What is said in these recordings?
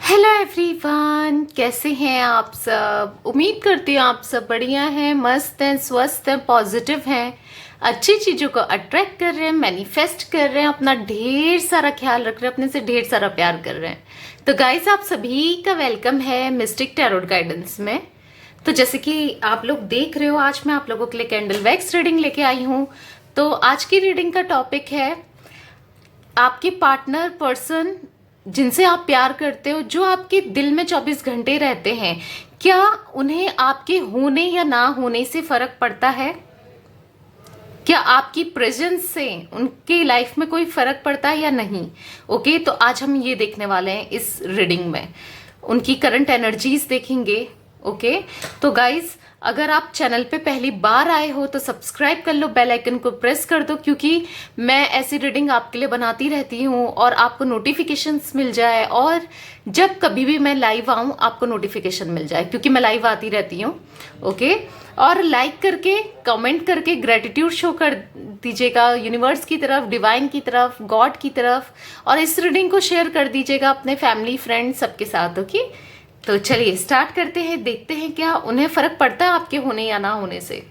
Hello everyone, कैसे हैं आप सब। उम्मीद करती हूँ आप सब बढ़िया हैं, मस्त हैं, स्वस्थ हैं, पॉजिटिव हैं, अच्छी चीज़ों को अट्रैक्ट कर रहे हैं, मैनिफेस्ट कर रहे हैं, अपना ढेर सारा ख्याल रख रहे हैं, अपने से ढेर सारा प्यार कर रहे हैं। तो गाइस, आप सभी का वेलकम है मिस्टिक टैरोट गाइडेंस में। तो जैसे कि आप लोग देख रहे हो, आज मैं आप लोगों के लिए कैंडल वैक्स रीडिंग लेके आई हूँ। तो आज की रीडिंग का टॉपिक है आपके पार्टनर, पर्सन जिनसे आप प्यार करते हो, जो आपके दिल में 24 घंटे रहते हैं, क्या उन्हें आपके होने या ना होने से फर्क पड़ता है? क्या आपकी प्रेजेंस से उनके लाइफ में कोई फर्क पड़ता है या नहीं? ओके, तो आज हम ये देखने वाले हैं इस रीडिंग में, उनकी करंट एनर्जीज देखेंगे। ओके, तो गाइज, अगर आप चैनल पे पहली बार आए हो तो सब्सक्राइब कर लो, बेल आइकन को प्रेस कर दो, क्योंकि मैं ऐसी रीडिंग आपके लिए बनाती रहती हूँ और आपको नोटिफिकेशंस मिल जाए, और जब कभी भी मैं लाइव आऊँ आपको नोटिफिकेशन मिल जाए, क्योंकि मैं लाइव आती रहती हूँ। ओके, और लाइक करके, कमेंट करके ग्रेटिट्यूड शो कर दीजिएगा यूनिवर्स की तरफ, डिवाइन की तरफ, गॉड की तरफ, और इस रीडिंग को शेयर कर दीजिएगा अपने फैमिली, फ्रेंड्स सबके साथ। ओके, तो चलिए स्टार्ट करते हैं, देखते हैं क्या उन्हें फर्क पड़ता है आपके होने या ना होने से।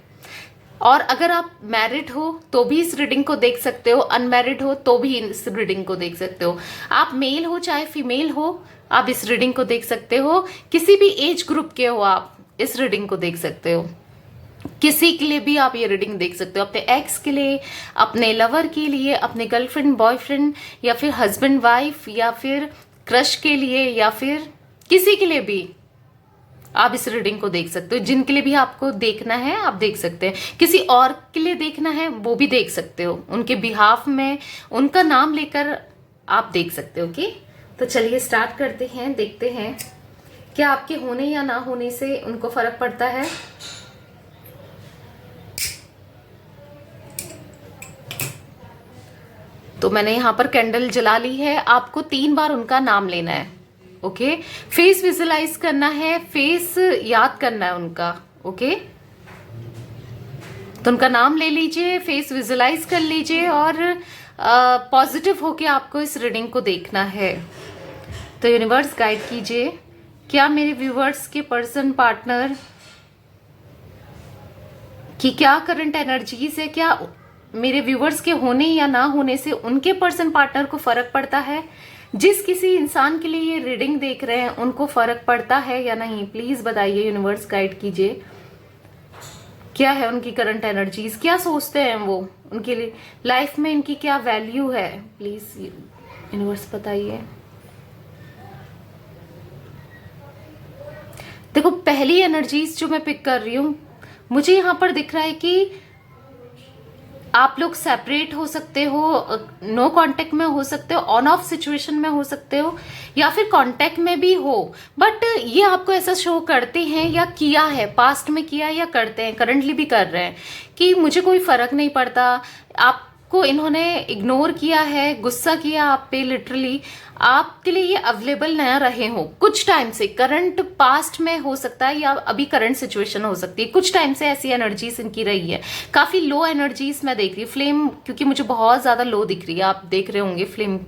और अगर आप मैरिड हो तो भी इस रीडिंग को देख सकते हो, अनमैरिड हो तो भी इस रीडिंग को देख सकते हो, आप मेल हो चाहे फीमेल हो, आप इस रीडिंग को देख सकते हो, किसी भी एज ग्रुप के हो आप इस रीडिंग को देख सकते हो, किसी के लिए भी आप ये रीडिंग देख सकते हो, अपने एक्स के लिए, अपने लवर के लिए, अपने गर्लफ्रेंड बॉयफ्रेंड, या फिर हस्बैंड वाइफ, या फिर क्रश के लिए, या फिर किसी के लिए भी आप इस रीडिंग को देख सकते हो। जिनके लिए भी आपको देखना है आप देख सकते हैं, किसी और के लिए देखना है वो भी देख सकते हो, उनके बिहाफ में उनका नाम लेकर आप देख सकते हो। ओके, तो चलिए स्टार्ट करते हैं, देखते हैं क्या आपके होने या ना होने से उनको फर्क पड़ता है। तो मैंने यहाँ पर कैंडल जला ली है, आपको 3 बार उनका नाम लेना है। ओके, फेस विजुलाइज करना है, फेस याद करना है उनका। ओके, तो उनका नाम ले लीजिए, फेस विजुलाइज कर लीजिए, और पॉजिटिव होके आपको इस रीडिंग को देखना है। तो यूनिवर्स गाइड कीजिए, क्या मेरे व्यूवर्स के पर्सन, पार्टनर की क्या करंट एनर्जीज है, क्या मेरे व्यूवर्स के होने या ना होने से उनके पर्सन, पार्टनर को फर्क पड़ता है? जिस किसी इंसान के लिए ये रीडिंग देख रहे हैं उनको फर्क पड़ता है या नहीं, प्लीज बताइए, यूनिवर्स गाइड कीजिए। क्या है उनकी करंट एनर्जीज, क्या सोचते हैं वो, उनके लिए लाइफ में इनकी क्या वैल्यू है, प्लीज यूनिवर्स बताइए। देखो, पहली एनर्जीज जो मैं पिक कर रही हूं, मुझे यहां पर दिख रहा है कि आप लोग सेपरेट हो सकते हो, नो कांटेक्ट में हो सकते हो, ऑन ऑफ सिचुएशन में हो सकते हो, या फिर कांटेक्ट में भी हो, बट ये आपको ऐसा शो करते हैं या किया है, पास्ट में किया या करते हैं, करंटली भी कर रहे हैं, कि मुझे कोई फर्क नहीं पड़ता। आपको इन्होंने इग्नोर किया है, गुस्सा किया आप पे, लिटरली आपके लिए ये अवेलेबल न रहे हो कुछ टाइम से, करंट पास्ट में हो सकता है या अभी करंट सिचुएशन हो सकती है, कुछ टाइम से ऐसी एनर्जीज इनकी रही है। काफी लो एनर्जीज मैं देख रही हूँ, फ्लेम क्योंकि मुझे बहुत ज्यादा लो दिख रही है, आप देख रहे होंगे फ्लेम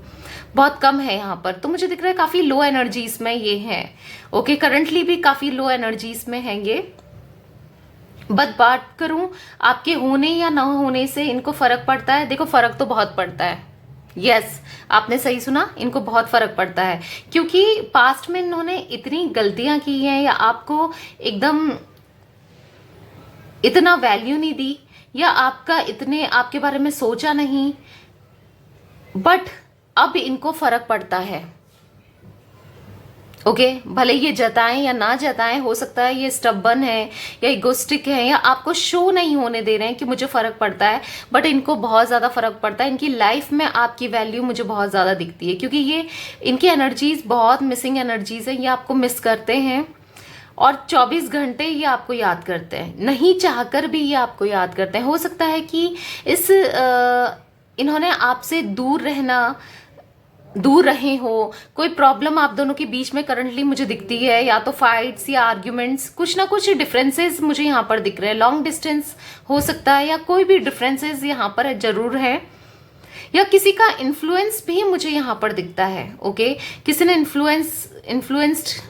बहुत कम है यहाँ पर, तो मुझे दिख रहा है काफी लो एनर्जीज में ये है। ओके, करंटली भी काफी लो एनर्जीज में है ये। बात करूं आपके होने या ना होने से इनको फर्क पड़ता है, देखो फर्क तो बहुत पड़ता है। यस, आपने सही सुना, इनको बहुत फर्क पड़ता है, क्योंकि पास्ट में इन्होंने इतनी गलतियां की हैं, या आपको एकदम इतना वैल्यू नहीं दी, या आपका इतने आपके बारे में सोचा नहीं, बट अब इनको फर्क पड़ता है। ओके, भले ये जताएं या ना जताएं, हो सकता है ये स्टबन है या इगोस्टिक है, या आपको शो नहीं होने दे रहे हैं कि मुझे फर्क पड़ता है, बट इनको बहुत ज्यादा फर्क पड़ता है। इनकी लाइफ में आपकी वैल्यू मुझे बहुत ज्यादा दिखती है, क्योंकि ये इनकी एनर्जीज बहुत मिसिंग एनर्जीज है, ये आपको मिस करते हैं, और 24 घंटे ये आपको याद करते हैं, नहीं चाहकर भी ये आपको याद करते हैं। हो सकता है कि इन्होंने आपसे दूर रहे हो, कोई प्रॉब्लम आप दोनों के बीच में करंटली मुझे दिखती है, या तो फाइट्स या आर्ग्यूमेंट्स, कुछ ना कुछ डिफरेंसेस मुझे यहाँ पर दिख रहे हैं, लॉन्ग डिस्टेंस हो सकता है, या कोई भी डिफरेंसेस यहाँ पर जरूर है। या किसी का इन्फ्लुएंस भी मुझे यहाँ पर दिखता है। ओके, किसी ने इन्फ्लुएंस्ड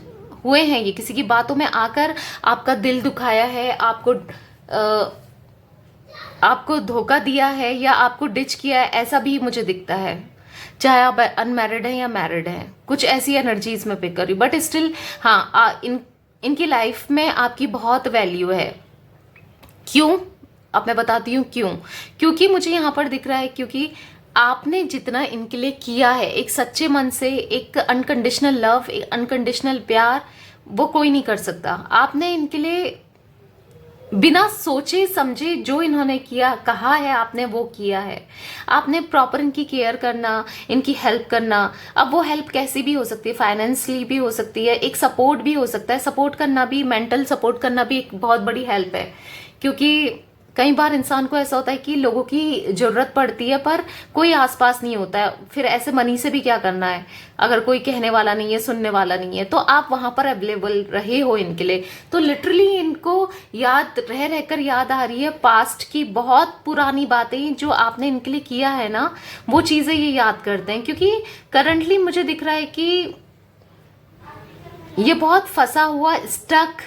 हुए हैं, ये किसी की बातों में आकर आपका दिल दुखाया है, आपको धोखा दिया है या आपको डिच किया है, ऐसा भी मुझे दिखता है। चाहे आप अनमैरिड हैं या मैरिड हैं, कुछ ऐसी एनर्जीज में पिक कर रही हूँ। बट स्टिल हाँ, इनकी लाइफ में आपकी बहुत वैल्यू है। क्यों? अब मैं बताती हूँ क्यों। क्योंकि मुझे यहाँ पर दिख रहा है, क्योंकि आपने जितना इनके लिए किया है एक सच्चे मन से, एक अनकंडीशनल लव, एक अनकंडीशनल प्यार, वो कोई नहीं कर सकता। आपने इनके लिए बिना सोचे समझे जो इन्होंने किया कहा है, आपने वो किया है। आपने प्रॉपर इनकी केयर करना, इनकी हेल्प करना। अब वो हेल्प कैसी भी हो सकती है, फाइनेंशियली भी हो सकती है, एक सपोर्ट भी हो सकता है। सपोर्ट करना भी, मेंटल सपोर्ट करना भी एक बहुत बड़ी हेल्प है। क्योंकि कई बार इंसान को ऐसा होता है कि लोगों की जरूरत पड़ती है पर कोई आसपास नहीं होता है। फिर ऐसे मनी से भी क्या करना है अगर कोई कहने वाला नहीं है, सुनने वाला नहीं है। तो आप वहां पर अवेलेबल रहे हो इनके लिए। तो लिटरली इनको याद रहकर याद आ रही है पास्ट की बहुत पुरानी बातें जो आपने इनके लिए किया है ना, वो चीजें ये याद करते हैं। क्योंकि करंटली मुझे दिख रहा है कि ये बहुत फंसा हुआ, स्टक,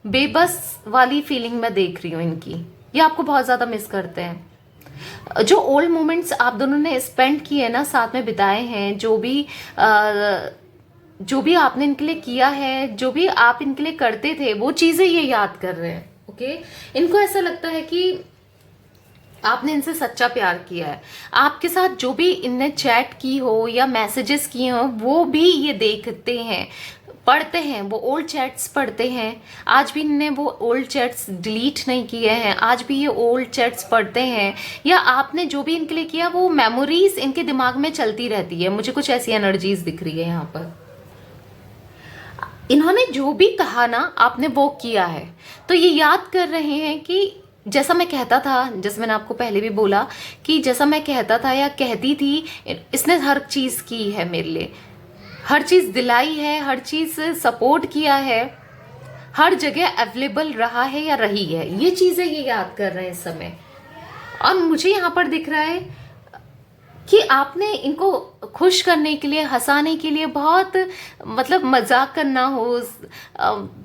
बेबस वाली फीलिंग मैं देख रही हूँ इनकी। ये आपको बहुत ज्यादा मिस करते हैं। जो ओल्ड मोमेंट्स आप दोनों ने स्पेंड किए ना, साथ में बिताए हैं, जो भी आपने इनके लिए किया है, जो भी आप इनके लिए करते थे, वो चीजें ये याद कर रहे हैं। ओके, इनको ऐसा लगता है कि आपने इनसे सच्चा प्यार किया है। आपके साथ जो भी इनने चैट की हो या मैसेजेस किए हो, वो भी ये देखते हैं, पढ़ते हैं। वो ओल्ड चैट्स पढ़ते हैं। आज भी इनने वो ओल्ड चैट्स डिलीट नहीं किए हैं, आज भी ये ओल्ड चैट्स पढ़ते हैं। या आपने जो भी इनके लिए किया, वो मेमोरीज इनके दिमाग में चलती रहती है। मुझे कुछ ऐसी एनर्जीज दिख रही है यहाँ पर। इन्होंने जो भी कहा ना, आपने वो किया है। तो ये याद कर रहे हैं कि जैसा मैं कहता था, जैसे मैंने आपको पहले भी बोला कि जैसा मैं कहता था या कहती थी, इसने हर चीज की है मेरे लिए, हर चीज दिलाई है, हर चीज सपोर्ट किया है, हर जगह अवेलेबल रहा है या रही है। ये चीजें ये याद कर रहे हैं इस समय। और मुझे यहाँ पर दिख रहा है कि आपने इनको खुश करने के लिए, हंसाने के लिए बहुत मतलब मजाक करना हो,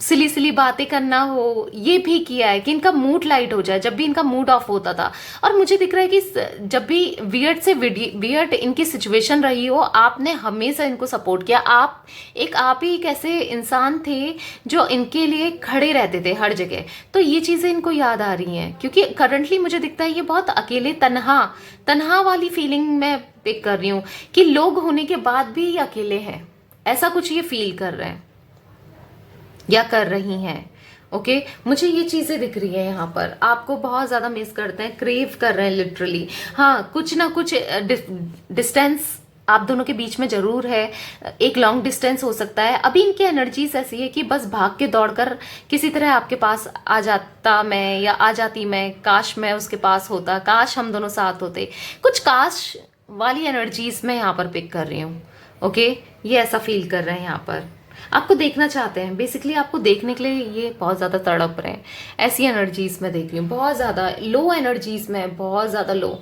सिली सिली बातें करना हो, ये भी किया है कि इनका मूड लाइट हो जाए जब भी इनका मूड ऑफ होता था। और मुझे दिख रहा है कि जब भी वियर्ड से वियर्ड इनकी सिचुएशन रही हो, आपने हमेशा इनको सपोर्ट किया। आप ही एक ऐसे इंसान थे जो इनके लिए खड़े रहते थे हर जगह। तो ये चीजें इनको याद आ रही हैं। क्योंकि करंटली मुझे दिखता है ये बहुत अकेले, तन्हा वाली फीलिंग मैं पिक कर रही हूँ कि लोग होने के बाद भी ये अकेले हैं, ऐसा कुछ ये फील कर रहे हैं या कर रही हैं। ओके, मुझे ये चीजें दिख रही है यहाँ पर। आपको बहुत ज्यादा मिस करते हैं, क्रेव कर रहे हैं लिटरली। हाँ, कुछ ना कुछ डिस्टेंस आप दोनों के बीच में जरूर है। एक लॉन्ग डिस्टेंस हो सकता है। अभी इनकी एनर्जीज ऐसी है कि बस भाग के दौड़कर किसी तरह आपके पास आ जाता मैं, या आ जाती मैं। काश मैं उसके पास होता, काश हम दोनों साथ होते। कुछ काश वाली एनर्जीज मैं यहाँ पर पिक कर रही हूँ। ओके, ये ऐसा फील कर रहे हैं यहाँ पर। आपको देखना चाहते हैं, बेसिकली आपको देखने के लिए ये बहुत ज्यादा तड़प रहे हैं। ऐसी एनर्जीज में देख रही हूँ, बहुत ज्यादा लो एनर्जीज में, बहुत ज्यादा लो।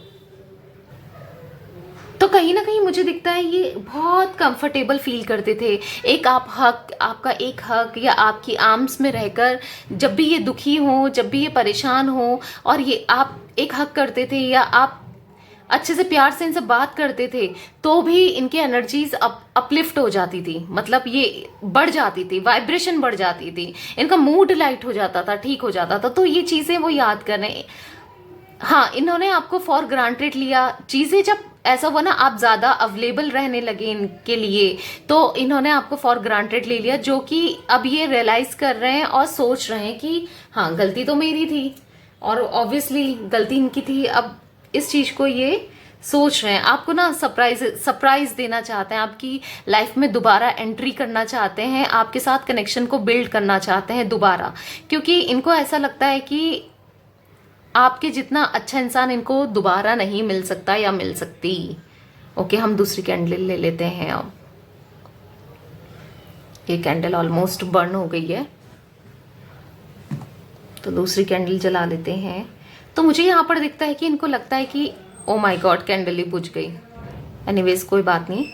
तो कहीं ना कहीं मुझे दिखता है ये बहुत कंफर्टेबल फील करते थे। आपका एक हक या आपकी आर्म्स में रहकर जब भी ये दुखी हो, जब भी ये परेशान हो, और ये आप एक हक करते थे या आप अच्छे से प्यार से इनसे बात करते थे, तो भी इनकी एनर्जीज अपलिफ्ट हो जाती थी। मतलब ये बढ़ जाती थी, वाइब्रेशन बढ़ जाती थी, इनका मूड लाइट हो जाता था, ठीक हो जाता था। तो ये चीजें वो याद कर रहे हैं। हाँ, इन्होंने आपको फॉर ग्रांटेड लिया। चीजें जब ऐसा हुआ ना, आप ज्यादा अवेलेबल रहने लगे इनके लिए, तो इन्होंने आपको फॉर ग्रांटेड ले लिया, जो कि अब ये रियलाइज कर रहे हैं और सोच रहे हैं कि हाँ, गलती तो मेरी थी और ऑब्वियसली गलती इनकी थी। अब इस चीज को ये सोच रहे हैं। आपको ना सरप्राइज देना चाहते हैं, आपकी लाइफ में दोबारा एंट्री करना चाहते हैं, आपके साथ कनेक्शन को बिल्ड करना चाहते हैं दोबारा। क्योंकि इनको ऐसा लगता है कि आपके जितना अच्छा इंसान इनको दोबारा नहीं मिल सकता या मिल सकती। ओके, हम दूसरी कैंडल ले लेते हैं। अब ये कैंडल ऑलमोस्ट बर्न हो गई है, तो दूसरी कैंडल जला लेते हैं। तो मुझे यहाँ पर दिखता है कि इनको लगता है कि ओ माय गॉड, कैंडल ही बुझ गई। एनीवेज कोई बात नहीं।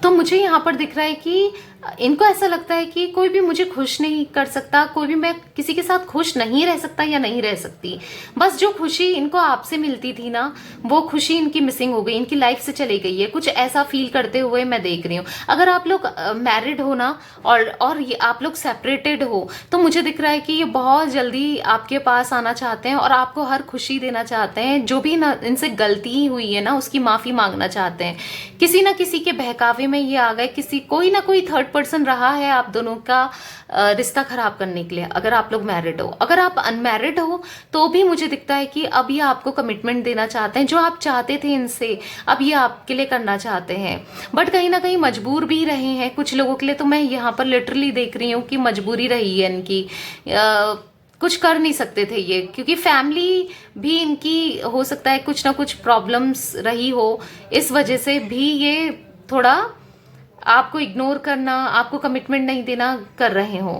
तो मुझे यहाँ पर दिख रहा है कि इनको ऐसा लगता है कि कोई भी मुझे खुश नहीं कर सकता, कोई भी मैं किसी के साथ खुश नहीं रह सकता या नहीं रह सकती। बस जो खुशी इनको आपसे मिलती थी ना, वो खुशी इनकी मिसिंग हो गई, इनकी लाइफ से चली गई है। कुछ ऐसा फील करते हुए मैं देख रही हूँ। अगर आप लोग मैरिड हो ना और ये आप लोग सेपरेटेड हो, तो मुझे दिख रहा है कि ये बहुत जल्दी आपके पास आना चाहते हैं और आपको हर खुशी देना चाहते हैं। जो भी ना इनसे गलती हुई है ना, उसकी माफ़ी मांगना चाहते हैं। किसी ना किसी के बहकावे में ये आ गए, कोई ना कोई थर्ड पर्सन रहा है आप दोनों का रिश्ता खराब करने के लिए। अगर आप लोग मैरिड हो, अगर आप अनमैरिड हो, तो भी मुझे दिखता है कि अब ये आपको कमिटमेंट देना चाहते हैं। जो आप चाहते थे इनसे, अब ये आपके लिए करना चाहते हैं, बट कहीं ना कहीं मजबूर भी रहे हैं कुछ लोगों के लिए। तो मैं यहाँ पर लिटरली देख रही हूँ कि मजबूरी रही है इनकी। कुछ कर नहीं सकते थे ये, क्योंकि फैमिली भी इनकी हो सकता है कुछ ना कुछ प्रॉब्लम्स रही हो, इस वजह से भी ये थोड़ा आपको इग्नोर करना, आपको कमिटमेंट नहीं देना कर रहे हो।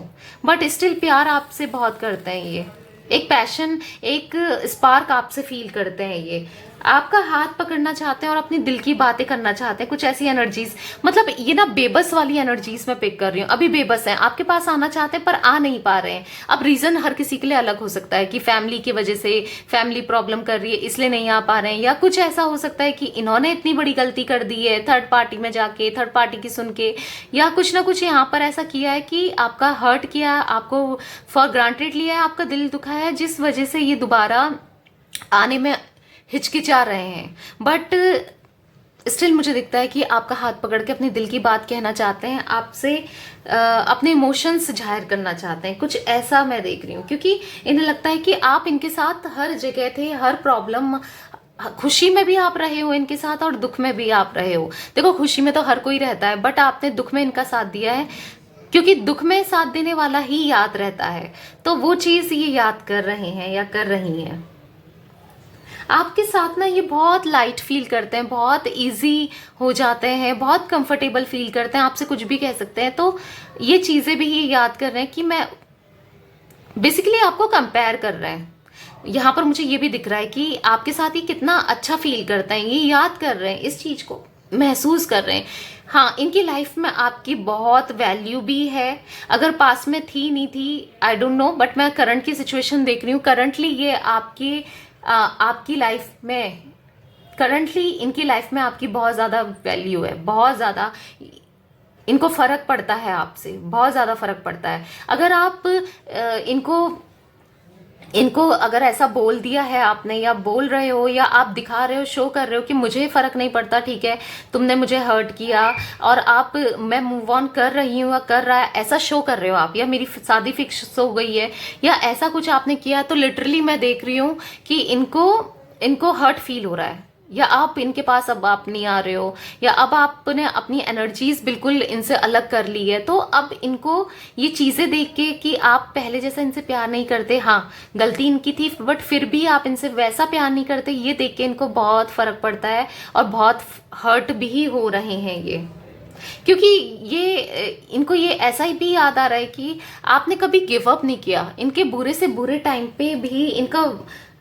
बट स्टिल प्यार आपसे बहुत करते हैं ये, एक पैशन, एक स्पार्क आपसे फील करते हैं ये। आपका हाथ पकड़ना चाहते हैं और अपनी दिल की बातें करना चाहते हैं। कुछ ऐसी एनर्जीज, मतलब ये ना बेबस वाली एनर्जीज मैं पिक कर रही हूँ। अभी बेबस हैं, आपके पास आना चाहते हैं पर आ नहीं पा रहे हैं। अब रीजन हर किसी के लिए अलग हो सकता है कि फैमिली की वजह से, फैमिली प्रॉब्लम कर रही है इसलिए नहीं आ पा रहे हैं, या कुछ ऐसा हो सकता है कि इन्होंने इतनी बड़ी गलती कर दी है थर्ड पार्टी में जाके, थर्ड पार्टी की सुन के, या कुछ ना कुछ यहाँ पर ऐसा किया है कि आपका हर्ट किया, आपको फॉर ग्रांटेड लिया है, आपका दिल दुखाया है, जिस वजह से ये दोबारा आने में हिचकिचा रहे हैं। बट स्टिल मुझे दिखता है कि आपका हाथ पकड़ के अपने दिल की बात कहना चाहते हैं, आपसे अपने इमोशंस जाहिर करना चाहते हैं। कुछ ऐसा मैं देख रही हूँ, क्योंकि इन्हें लगता है कि आप इनके साथ हर जगह थे, हर प्रॉब्लम, खुशी में भी आप रहे हो इनके साथ और दुख में भी आप रहे हो। देखो खुशी में तो हर कोई रहता है, बट आपने दुख में इनका साथ दिया है, क्योंकि दुख में साथ देने वाला ही याद रहता है। तो वो चीज़ ये याद कर रहे हैं या कर रही हैं। आपके साथ ना ये बहुत लाइट फील करते हैं, बहुत इजी हो जाते हैं, बहुत कंफर्टेबल फील करते हैं, आपसे कुछ भी कह सकते हैं। तो ये चीज़ें भी ये याद कर रहे हैं कि मैं बेसिकली आपको कंपेयर कर रहे हैं। यहाँ पर मुझे ये भी दिख रहा है कि आपके साथ ये कितना अच्छा फील करते हैं, ये याद कर रहे हैं, इस चीज़ को महसूस कर रहे हैं। हाँ, इनकी लाइफ में आपकी बहुत वैल्यू भी है। अगर पास में थी नहीं थी आई डोंट नो, बट मैं करंट की सिचुएशन देख रही हूँ। करंटली ये आपकी लाइफ में, करंटली इनकी लाइफ में आपकी बहुत ज़्यादा वैल्यू है, बहुत ज़्यादा इनको फ़र्क पड़ता है आपसे, बहुत ज़्यादा फ़र्क पड़ता है। अगर आप इनको अगर ऐसा बोल दिया है आपने, या बोल रहे हो, या आप दिखा रहे हो, शो कर रहे हो कि मुझे फ़र्क नहीं पड़ता, ठीक है तुमने मुझे हर्ट किया और मैं मूव ऑन कर रही हूँ या कर रहा है, ऐसा शो कर रहे हो आप, या मेरी शादी फिक्स हो गई है, या ऐसा कुछ आपने किया, तो लिटरली मैं देख रही हूँ कि इनको हर्ट फील हो रहा है। या आप इनके पास अब आप नहीं आ रहे हो, या अब आपने अपनी एनर्जीज बिल्कुल इनसे अलग कर ली है। तो अब इनको ये चीज़ें देख के कि आप पहले जैसा इनसे प्यार नहीं करते, हाँ गलती इनकी थी, बट फिर भी आप इनसे वैसा प्यार नहीं करते, ये देख के इनको बहुत फ़र्क पड़ता है और बहुत हर्ट भी हो रहे हैं ये। क्योंकि इनको ये ऐसा ही भी याद आ रहा है कि आपने कभी गिव अप नहीं किया, इनके बुरे से बुरे टाइम पे भी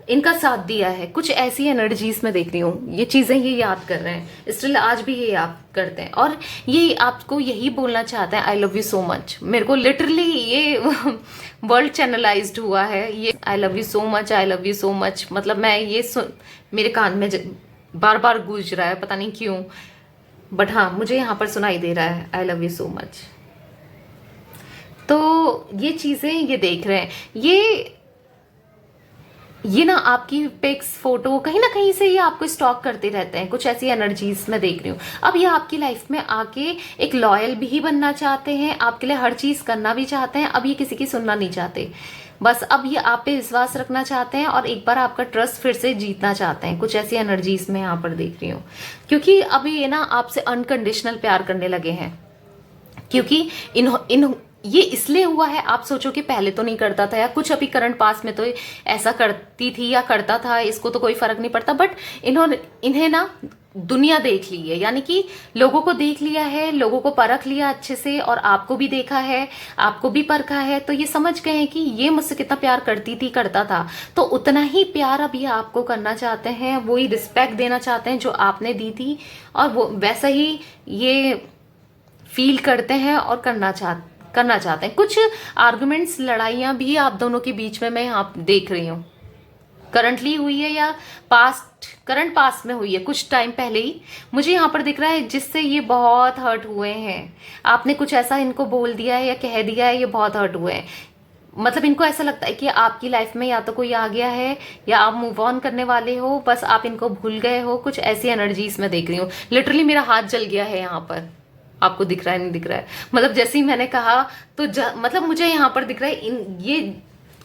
इनका साथ दिया है। कुछ ऐसी एनर्जीज में देख रही हूँ, ये चीज़ें ये याद कर रहे हैं, स्टिल आज भी ये याद करते हैं और ये आपको यही बोलना चाहते हैं, आई लव यू सो मच। मेरे को लिटरली ये वर्ल्ड चैनलाइज्ड हुआ है ये, आई love you so much, I love you so much. मतलब मैं ये मेरे कान में बार बार गूंज रहा है, पता नहीं क्यों, बट हाँ मुझे यहाँ पर सुनाई दे रहा है, आई लव यू सो मच। तो ये चीज़ें ये देख रहे हैं, ये ना आपकी पिक्स, फोटो कहीं ना कहीं से ये आपको स्टॉक करते रहते हैं। कुछ ऐसी एनर्जीज मैं देख रही हूँ। अब ये आपकी लाइफ में आके एक लॉयल भी बनना चाहते हैं, आपके लिए हर चीज़ करना भी चाहते हैं। अब ये किसी की सुनना नहीं चाहते, बस अब ये आप पे विश्वास रखना चाहते हैं और एक बार आपका ट्रस्ट फिर से जीतना चाहते हैं। कुछ ऐसी एनर्जीज मैं यहाँ पर देख रही हूँ, क्योंकि अब ये ना आपसे अनकंडीशनल प्यार करने लगे हैं। क्योंकि ये इसलिए हुआ है, आप सोचो कि पहले तो नहीं करता था, या कुछ अभी करंट पास में तो ऐसा करती थी या करता था, इसको तो कोई फर्क नहीं पड़ता, बट इन्हें ना दुनिया देख ली है, यानी कि लोगों को देख लिया है, लोगों को परख लिया अच्छे से, और आपको भी देखा है, आपको भी परखा है, तो ये समझ गए हैं कि ये मुझसे कितना प्यार करती थी, करता था, तो उतना ही प्यार अभी आपको करना चाहते हैं, वही रिस्पेक्ट देना चाहते हैं जो आपने दी थी, और वो वैसा ही ये फील करते हैं और करना चाहते हैं। कुछ आर्गुमेंट्स, लड़ाइयाँ भी आप दोनों के बीच में मैं यहाँ देख रही हूँ, करंटली हुई है या करंट पास्ट में हुई है, कुछ टाइम पहले ही मुझे यहाँ पर दिख रहा है, जिससे ये बहुत हर्ट हुए हैं। आपने कुछ ऐसा इनको बोल दिया है या कह दिया है, ये बहुत हर्ट हुए हैं। मतलब इनको ऐसा लगता है कि आपकी लाइफ में या तो कोई आ गया है या आप मूव ऑन करने वाले हो, बस आप इनको भूल गए हो, कुछ ऐसी एनर्जीज में देख रही हूँ। लिटरली मेरा हाथ जल गया है यहाँ पर, आपको दिख रहा है नहीं दिख रहा है, मतलब जैसे ही मैंने कहा तो मतलब मुझे यहाँ पर दिख रहा है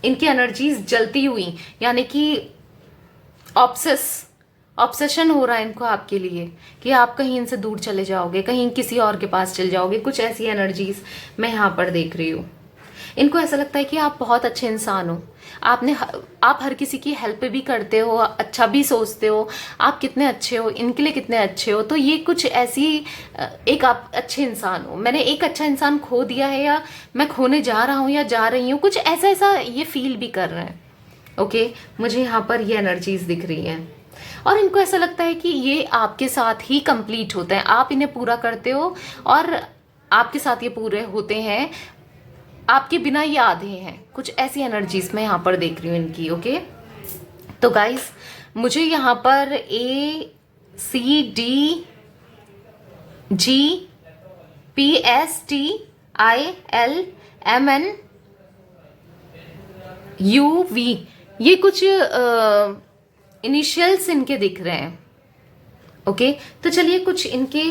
इनकी एनर्जीज जलती हुई, यानी कि ऑब्सेशन हो रहा है इनको आपके लिए कि आप कहीं इनसे दूर चले जाओगे, कहीं किसी और के पास चले जाओगे, कुछ ऐसी एनर्जीज मैं यहाँ पर देख रही हूँ। इनको ऐसा लगता है कि आप बहुत अच्छे इंसान हो, आप हर किसी की हेल्प भी करते हो, अच्छा भी सोचते हो, आप कितने अच्छे हो, इनके लिए कितने अच्छे हो, तो ये कुछ ऐसी एक आप अच्छे इंसान हो। मैंने एक अच्छा इंसान खो दिया है, या मैं खोने जा रहा हूँ या जा रही हूँ, कुछ ऐसा ऐसा ये फील भी कर रहे हैं। ओके, मुझे यहाँ पर ये एनर्जीज दिख रही हैं, और इनको ऐसा लगता है कि ये आपके साथ ही कंप्लीट होते हैं, आप इन्हें पूरा करते हो और आपके साथ ये पूरे होते हैं, आपके बिना ये आधे हैं, कुछ ऐसी एनर्जीज मैं यहाँ पर देख रही हूँ इनकी। ओके, तो गाइस मुझे यहाँ पर ACDGPSTILMNUV ये कुछ इनिशियल्स इनके दिख रहे हैं। ओके, तो चलिए कुछ इनके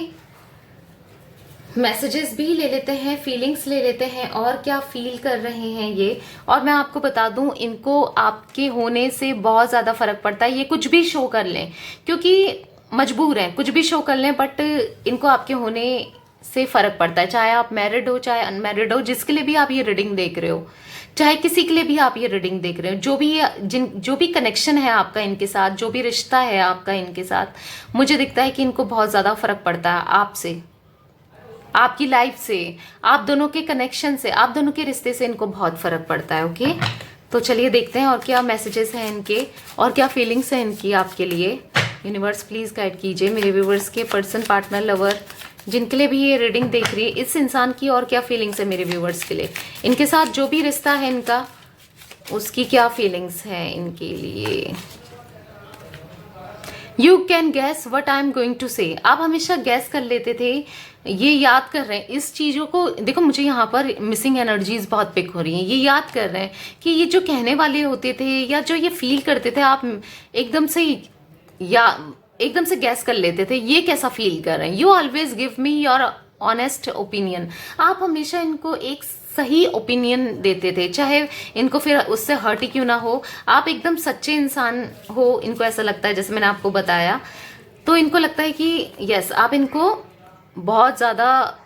मैसेजेस भी ले लेते हैं, फीलिंग्स ले लेते हैं, और क्या फील कर रहे हैं ये। और मैं आपको बता दूं, इनको आपके होने से बहुत ज़्यादा फर्क पड़ता है। ये कुछ भी शो कर लें, क्योंकि मजबूर हैं, कुछ भी शो कर लें, बट इनको आपके होने से फर्क पड़ता है। चाहे आप मैरिड हो, चाहे अनमैरिड हो, जिसके लिए भी आप ये रीडिंग देख रहे हो, चाहे किसी के लिए भी आप ये रीडिंग देख रहे हो, जो भी कनेक्शन है आपका इनके साथ, जो भी रिश्ता है आपका इनके साथ, मुझे दिखता है कि इनको बहुत ज़्यादा फर्क पड़ता है आपसे, आपकी लाइफ से, आप दोनों के कनेक्शन से, आप दोनों के रिश्ते से इनको बहुत फर्क पड़ता है। ओके, तो चलिए देखते हैं और क्या मैसेजेस हैं इनके, और क्या फीलिंग्स हैं इनकी आपके लिए। यूनिवर्स प्लीज गाइड कीजिए मेरे व्यूवर्स के, पर्सन, पार्टनर, लवर, जिनके लिए भी ये रीडिंग देख रही है, इस इंसान की और क्या फीलिंग्स है मेरे व्यूवर्स के लिए, इनके साथ जो भी रिश्ता है इनका, उसकी क्या फीलिंग्स हैं इनके लिए। You can guess what I am going to say. आप हमेशा गैस कर लेते थे, ये याद कर रहे हैं इस चीज़ों को। देखो मुझे यहाँ पर मिसिंग एनर्जीज बहुत पिक हो रही हैं, ये याद कर रहे हैं कि ये जो कहने वाले होते थे या जो ये फील करते थे, आप एकदम से गैस कर लेते थे ये कैसा फील कर रहे हैं। You always give me your honest opinion. आप हमेशा इनको एक सही ओपिनियन देते थे, चाहे इनको फिर उससे हर्ट ही क्यों ना हो, आप एकदम सच्चे इंसान हो, इनको ऐसा लगता है, जैसे मैंने आपको बताया। तो इनको लगता है कि यस, आप इनको बहुत ज़्यादा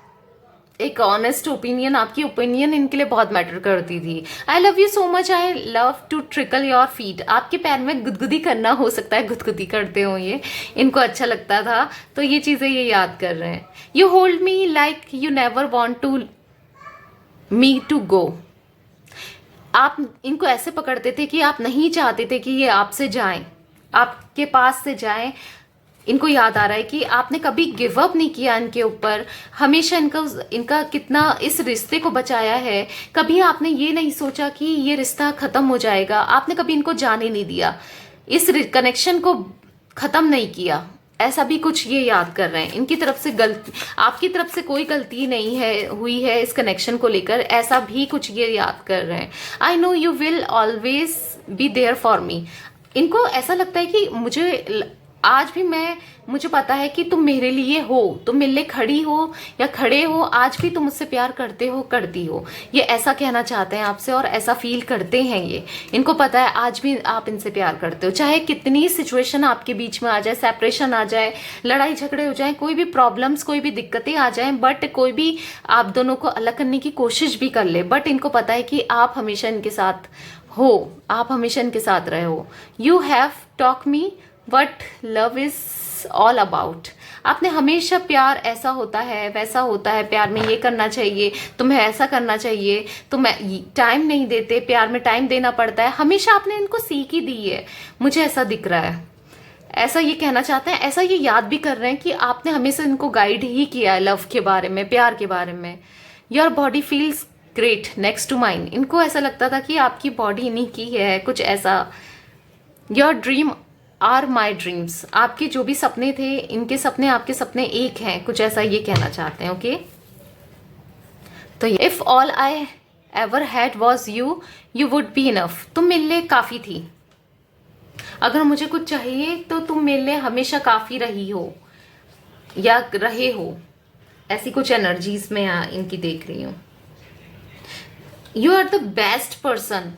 एक ऑनेस्ट ओपिनियन, आपकी ओपिनियन इनके लिए बहुत मैटर करती थी। I love you so much, I love to trickle your feet. आपके पैर में गुदगुदी करना, हो सकता है गुदगुदी करते हो, ये इनको अच्छा लगता था, तो ये चीज़ें ये याद कर रहे हैं। You hold me like you never want to me to go. आप इनको ऐसे पकड़ते थे कि आप नहीं चाहते थे कि ये आपसे जाएं, आपके पास से जाएं। इनको याद आ रहा है कि आपने कभी गिव अप नहीं किया इनके ऊपर, हमेशा इनका कितना इस रिश्ते को बचाया है। कभी आपने ये नहीं सोचा कि ये रिश्ता खत्म हो जाएगा, आपने कभी इनको जाने नहीं दिया, इस कनेक्शन को खत्म नहीं किया, ऐसा भी कुछ ये याद कर रहे हैं। इनकी तरफ से गलती, आपकी तरफ से कोई गलती नहीं है हुई है इस कनेक्शन को लेकर, ऐसा भी कुछ ये याद कर रहे हैं। I know you will always be there for me. इनको ऐसा लगता है कि आज भी मुझे पता है कि तुम मेरे लिए हो, तुम मेरे लिए खड़ी हो या खड़े हो, आज भी तुम मुझसे प्यार करते हो, करती हो। ये ऐसा कहना चाहते हैं आपसे और ऐसा फील करते हैं ये। इनको पता है आज भी आप इनसे प्यार करते हो, चाहे कितनी सिचुएशन आपके बीच में आ जाए, सेपरेशन आ जाए, लड़ाई झगड़े हो जाए, कोई भी प्रॉब्लम्स, कोई भी दिक्कतें आ जाएं, बट कोई भी आप दोनों को अलग करने की कोशिश भी कर ले, बट इनको पता है कि आप हमेशा इनके साथ हो, आप हमेशा इनके साथ रहे हो। You have talk me but love is it's all about. आपने हमेशा प्यार ऐसा होता है वैसा होता है, प्यार में ये करना चाहिए, तुम्हें ऐसा करना चाहिए, तुम टाइम नहीं देते, प्यार में टाइम देना पड़ता है, हमेशा आपने इनको सीख ही दी है, मुझे ऐसा दिख रहा है। ऐसा ये कहना चाहते हैं, ऐसा ये याद भी कर रहे हैं कि आपने हमेशा इनको गाइड ही किया है लव के बारे में, प्यार के बारे में। Your body feels great next to mine. इनको ऐसा लगता था कि आपकी बॉडी इन्हीं की है, कुछ ऐसा। Your dream are my dreams. आपके जो भी सपने थे, इनके सपने आपके सपने एक हैं, कुछ ऐसा ये कहना चाहते हैं। ओके, तो if all I ever had was you, you would be enough. तुम मेरे लिए काफ़ी थी। अगर मुझे कुछ चाहिए तो तुम मेरे लिए हमेशा काफ़ी रही हो या रहे हो। ऐसी कुछ एनर्जीज में इनकी देख रही हूँ। You are the best person,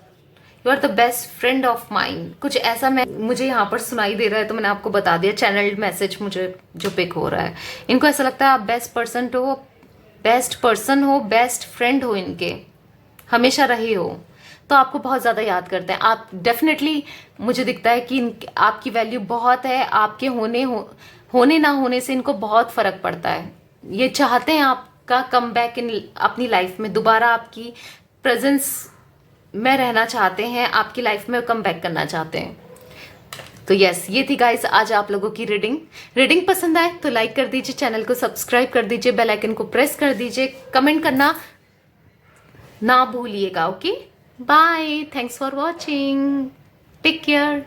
you are the best friend of mind. कुछ ऐसा मुझे यहाँ पर सुनाई दे रहा है, तो मैंने आपको बता दिया, चैनल्ड मैसेज मुझे जो पिक हो रहा है। इनको ऐसा लगता है आप बेस्ट पर्सन हो, बेस्ट फ्रेंड हो, इनके हमेशा रहे हो, तो आपको बहुत ज़्यादा याद करते हैं। आप डेफिनेटली, मुझे दिखता है कि आपकी वैल्यू बहुत है, आपके होने ना होने से इनको बहुत फ़र्क पड़ता है। ये चाहते हैं आपका कम बैक इन अपनी लाइफ में, दोबारा आपकी प्रेजेंस में रहना चाहते हैं, आपकी लाइफ में कम बैक करना चाहते हैं। तो यस, ये थी गाइस आज आप लोगों की रीडिंग पसंद आए तो लाइक कर दीजिए, चैनल को सब्सक्राइब कर दीजिए, बेल आइकन को प्रेस कर दीजिए, कमेंट करना ना भूलिएगा। Okay, bye, thanks for watching, take care.